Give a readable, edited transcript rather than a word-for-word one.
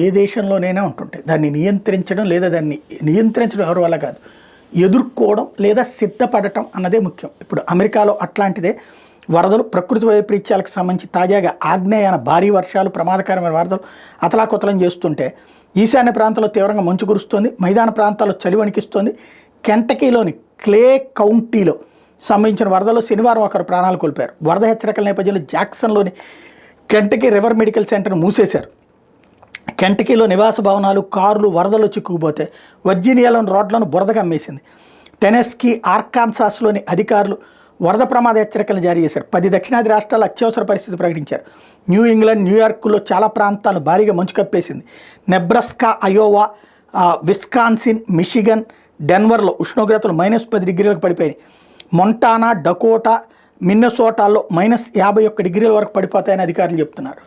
ఏ దేశంలోనైనా ఉంటుంటాయి. దాన్ని నియంత్రించడం లేదా దాన్ని నియంత్రించడం ఎవరి వల్ల కాదు, ఎదుర్కోవడం లేదా సిద్ధపడటం అన్నదే ముఖ్యం. ఇప్పుడు అమెరికాలో అట్లాంటిదే వరదలు, ప్రకృతి వైపరీత్యాలకు సంబంధించి తాజాగా ఆగ్నేయాన భారీ వర్షాలు, ప్రమాదకరమైన వరదలు అతలాకుతలం చేస్తుంటే ఈశాన్య ప్రాంతంలో తీవ్రంగా మంచు కురుస్తోంది. మైదాన ప్రాంతాల్లో చలి వణికిస్తోంది. కెంటకీలోని క్లే కౌంటీలో సంబంధించిన వరదల్లో శనివారం ఒకరు ప్రాణాలు కోల్పోయారు. వరద హెచ్చరికల నేపథ్యంలో జాక్సన్లోని కెంటకీ రివర్ మెడికల్ సెంటర్ను మూసేశారు. కెంటకీలో నివాస భవనాలు, కార్లు వరదలు చిక్కుకుపోతే వర్జీనియాలోని రోడ్లను బురదగా అమ్మేసింది. టెనెస్కీ, ఆర్కాన్సాస్లోని అధికారులు వరద ప్రమాద హెచ్చరికలు జారీ చేశారు. 10 దక్షిణాది రాష్ట్రాలు అత్యవసర పరిస్థితి ప్రకటించారు. న్యూ ఇంగ్లాండ్, న్యూయార్క్లో చాలా ప్రాంతాలను భారీగా మంచు కప్పేసింది. నెబ్రాస్కా, అయోవా, విస్కాన్సిన్, మిషిగన్, డెన్వర్లో ఉష్ణోగ్రతలు -10 డిగ్రీలకు పడిపోయాయి. మొంటానా, డకోటా, మిన్నసోటాల్లో -51 డిగ్రీల వరకు పడిపోతాయని అధికారులు చెప్తున్నారు.